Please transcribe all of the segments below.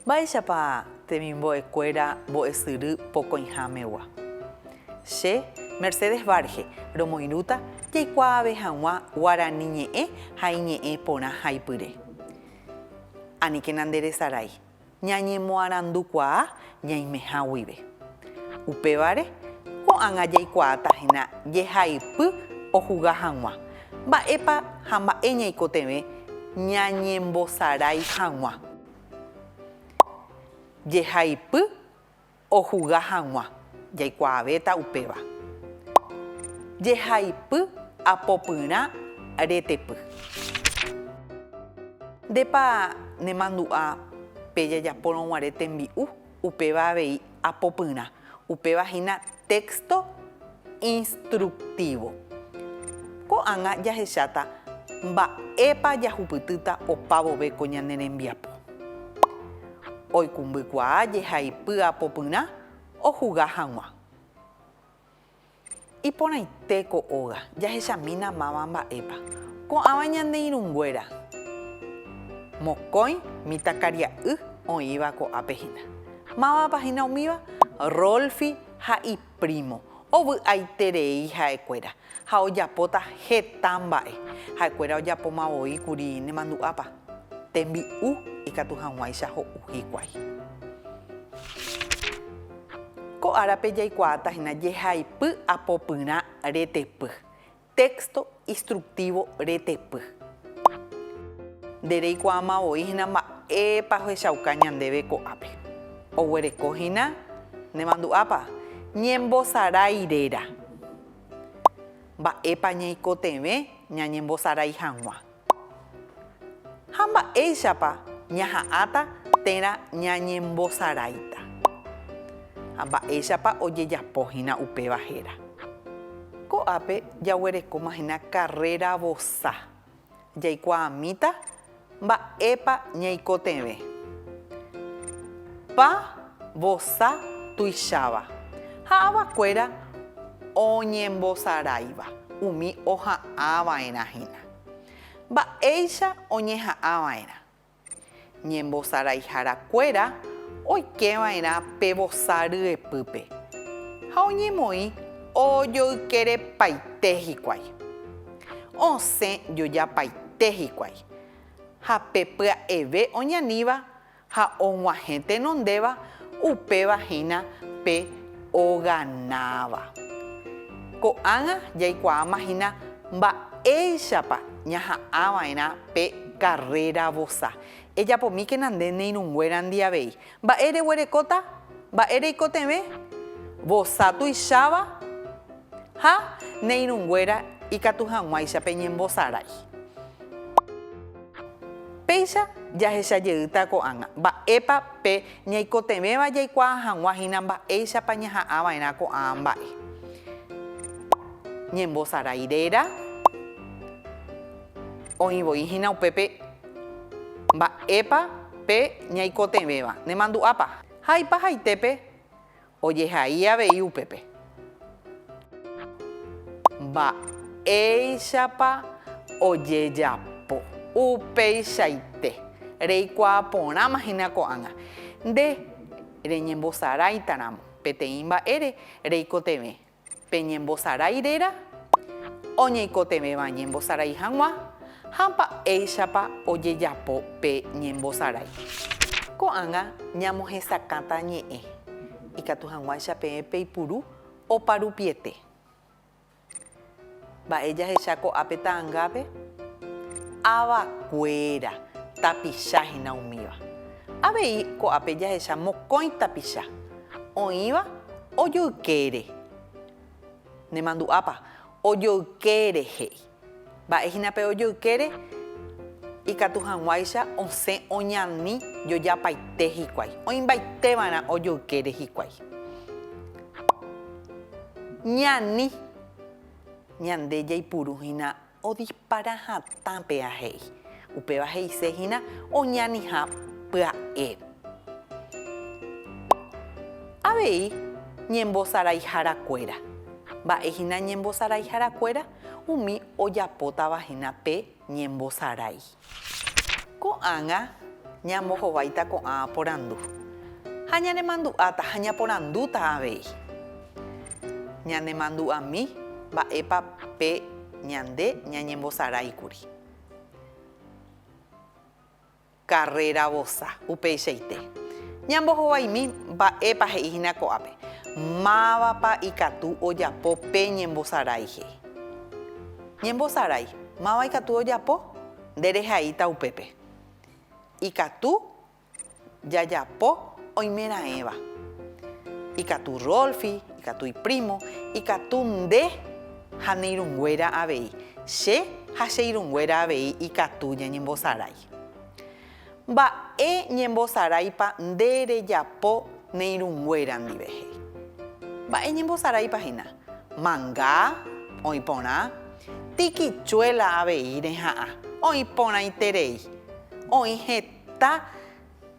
Mba'éichapa temimbo'ekuéra mbo'esyry pokõihámegua. Che Mercedes Varge romoirũta jaikuaave hag̃ua Guarani ñe'ẽ ha iñe'ẽ porã haipyre. Aníke nderesarái ñañemoarandukuaa ñaimeha guive. Upévare ko'ág̃a jaikuaatahína jehaipy ohuga hag̃ua. Mba'épa ha mba'e ñaikotevẽ ñañembosarái hag̃ua. Jehaipy ohuga hag̃ua jaikuaavéta upéva. Jehaipy apopyrã retepy. Ndépa nemandu'a pe jajaporõguare tembi'u upéva avei apopyrã. Upévahína texto instructivo. Ko'ág̃a jahecháta mba'épa jahupytýta opavove ko ñane rembiapo. Oikũmbykuaa jehaipy apopyrã ohuga hag̃ua. Iporãitéko óga jahechamína máva mba'épa. Ko'ãva ñane irũnguéra. Mokõi mitãkaria'y oĩva ko'ápehína. Mávapahína umíva Rolfi ha iprimo. Ovy'aiterei ha'ekuéra. Ha ojapóta heta mba'e. Ha'ekuéra ojapomavoíkuri nemandu'ápa. Tembi'u ikatu hag̃uáicha ho'u hikuái. Ko'árape jaikuaatahína jehaipy apopyrã retepy. Texto instructivo retepy. Ndereikuaamavoíhína mba'épa ohechauka ñandéve ko'ápe. Oguerekóhína nemandu'ápa ñembosarairéra. Mba'épa ñaikotevẽ ñañembosarái hag̃ua. Ha mba'éichapa ñaha'ãta térã ñañembosaráita. Ha mba'éichapa ojejapohína upéva héra. Ko'ápe jaguerekómahína carrera vosa. Jaikuaamíta mba'épa ñaikotevẽ. Pa vosa tuicháva. Ha avakuéra oñembosaráiva. Umi oha'ãva'erãhína. Mba'éicha oñeha'ãva'erã. Ñembosaraihárakuéra oikeva'erã pe vosa ryepýpe. Ha oñemoĩ ojoykerepaite hikuái. Osẽ jojapaite hikuái. Ha pe pya'eve oñaníva ha og̃uahẽ tenondéva upévahína pe oganáva. Ko'ág̃a jaikuaamahína mba'éichapa ñaha'ãva'erã pe carrera vosa. Ejapomíke nande neirũnguéra ndiavei. Mba'e reguerekóta? Mba'e reikotevẽ? Vosa tuicháva ha neirũnguéra ikatu hag̃uáichape ñembosarái. Péicha jahechajeýta ko'ág̃a. Mba'épa pe ñaikotevéva jaikuaa hag̃uahína mba'éichapa ñaha'ãva'erã ko'ã mba'e. Ñembosarairéra oĩvoihína upépe mba'épa pe ñaikotevéva. Nemandu'ápa. Ha ipahaitépe ojehai avei upépe. Mba'éichapa ojejapo. Upeichaite. Reikuaa porãmahína ko'ág̃a. Nde reñembosaráitaramo peteĩ mba'ére reikotevé. Pe ñembosarairéra oñaikotevéva ñembosarái hag̃ua ha mba'éichapa ojejapo pe ñembosarái. Ko'ág̃a ñamohesakãta ñe'ẽ. Ikatu hag̃uáichape peipuru oparupiete. Mba'e jahecha ko'ápe ta'ãngápe avakuéra tapichahína umíva. Avei ko'ápe jahecha mokõi tapicha. Oĩva ojoykére. Nemandu'ápa ojoykére he'i. Mba'ehína pe ojoykére ikatu hag̃uáicha osẽ oñani jojapaite hikuái. Oĩmbaitévarã ojoykére hikuái. Ñani ñande jaipuruhína odisparahãtápe ahe'i. Upéva he'iséhína oñaniha pya'e. Avei ñembosaraihárakuéra. Mba'ehína ñembosaraihárakuéra umi ojapótavahína pe ñembosarái. Ko'ág̃a ñambohovaíta ko'ã porandu. Ha ñanemandu'áta ha ñaporandúta avei. Ñanemandu'ami mba'épa pe ñande ñañembosaráikuri. Carrera vosa upeichaite. Ñambohovaimi mba'épa he'íhina ko'ápe. Mávapa ikatu ojapo pe ñembosarái. Ñembosarái, máva ikatu ojapo nderehaíta upépe. Ikatu jajapo oimeraẽva. Ikatu Rolfi, ikatu iprimo, ikatu nde ha neirũnguéra avei. Che ha cheirũnguéra avei ikatu ñañembosarái. Mba'e ñembosaráipa nderejapo neirũnguéra ndivehe. Mba'e ñembosaráipa hína. Manga oiporã, tikichuela avei reha'a, oiporãiterei, oĩ heta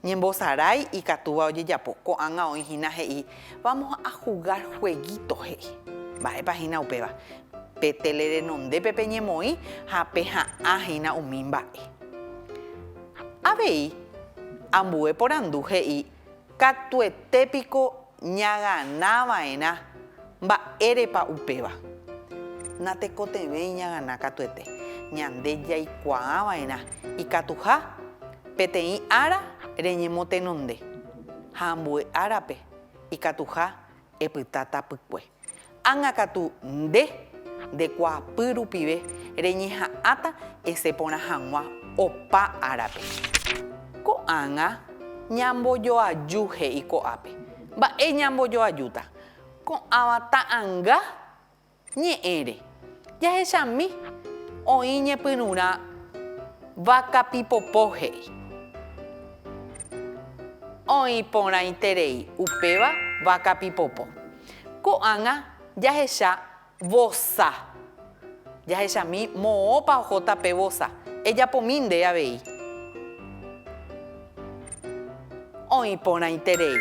ñembosarái ikatúva ojejapo. Ko'ág̃a oĩ hína he'i, vamos a jugar jueguito he'i. Mba'épa hína upéva. Pe telerenondépe peñemoĩ ha peha'ã hína umi mba'e. Avei ambue porandu he'i katuetépiko ñaganava'erã mba'érepa upéva. Natekotevẽi ñagana katuete. Ñande jaikuaava'erã ikatuha peteĩ ára reñemotenonde. Ha ambue árape ikatuha epyta tapykue. Ág̃akatu ndekuaapy rupive reñeha'ãta eséporã hag̃ua opa árape. Ko'ág̃a ñambojoaju he'i ko'ápe. Mba'e ñambojoajúta. Ko'ãva ta'ãnga ñe'ẽre. Jahechami oĩ ñepyrũrã vaca pipopo he'i. Oĩ porãiterei upéva vaca pipopo. Ko'ág̃a jahecha vosa. Jahechami moõpa oho tape vosa. Ejapomi nde avei. Oĩ porãiterei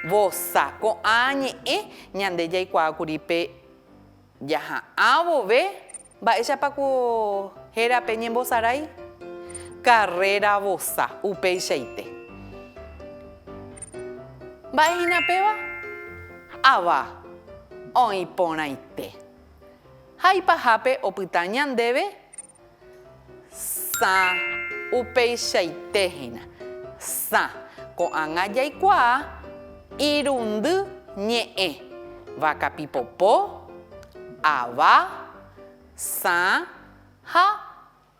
vosa. Ko'ã ñe'ẽ ñande jaikuaákuri pe jaha'ã vove mba'échapako hérape ñembosarái. Carrera vosa upeichaite. Mba'ehína péva ava oĩ porãite. Ha ipahápe opyta ñandéve sã upeichaitehína. Sã. Ko'ág̃a jaikuaa irundy ñe'ẽ. Vaca pipopo, ava, sã ha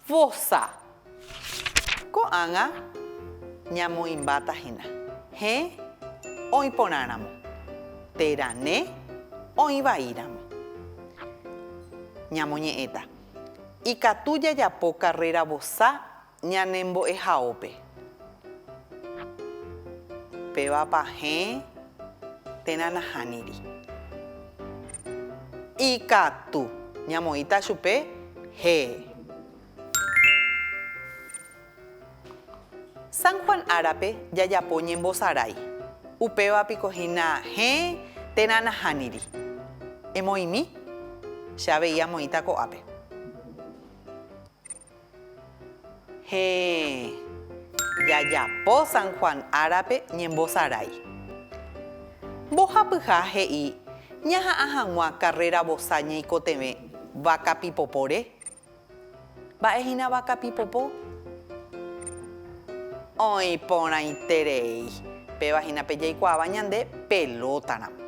vosa. Ko'ág̃a ñamoĩmbáta hína. Hẽ oĩ porãramo. Terane oĩ vaíramo. Ñamoñe'ẽta. Ikatu jajapo carrera vosa ñanembo'ehaópe. Pévapa hẽ térã nahániri. Ikatu ñamoĩta chupe he. San Juan árape jajapo ñembosarái. Upévapiko hína hẽ térã nahániri. Emoĩmi che avei amoĩta ko'ápe. He jajapo San Juan árape ñembosarái. Mbohapyha he'i ñaha'ã hag̃ua carrera vosa ñaikotevẽ vaca pipopore. Mba'ehína vaca pipopo. Oĩ porãiterei. Pévahína pe jaikuaáva ñande pelótaramo.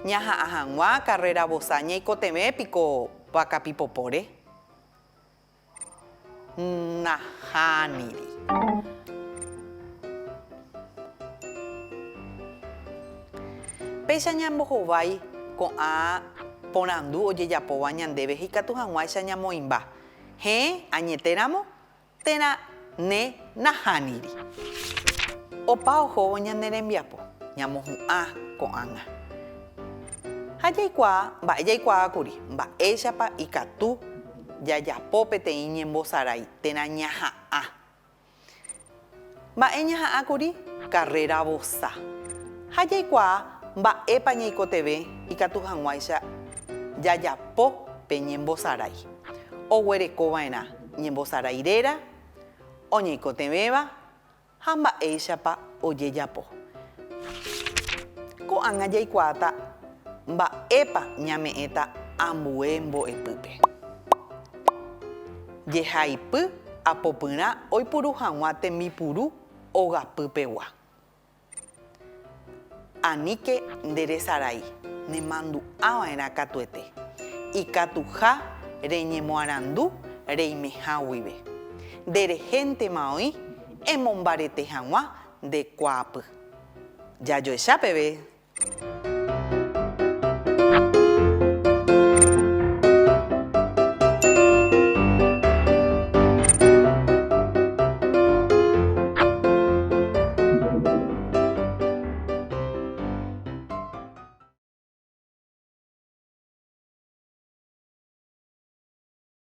Ñaha'ã hag̃ua carrera vosa ñaikotevẽ piko vaca pipopore. Nahániri. Péicha ñambohovái ko'ã porandu ojejapóva ñandéve hikatu hag̃uáicha ñamoĩmba. Hẽ añetéramo térã ne nahániri. Opa ohóvo ñane rembiapo ñamohu'ã ko'ág̃a. Ha jaikuaa mba'e jaikuaákuri mba'éichapa ikatu jajapo peteĩ ñembosarái térã ñaha'ã. Mba'e ñaha'ãkuri carrera vosa. Ha jaikuaa mba'épa ñaikotevẽ ikatu hag̃uáicha jajapo pe ñembosarái. Oguerekova'erã ñembosarairera, oñaikotevéva ha mba'éichapa ojejapo. Ko'ág̃a jaikuaáta mba'épa ñame'ẽta ambue mbo'epýpe. Jehaipy apopyrã oipuru hag̃ua tembipuru ogapýpegua. Aníke nderesarái nemandu'ava'erã katuete. Ikatuha reñemoarandu reimehã guive. Nderehéntema oĩ emombarete hag̃ua ndekuaapy. Jajoechápeve.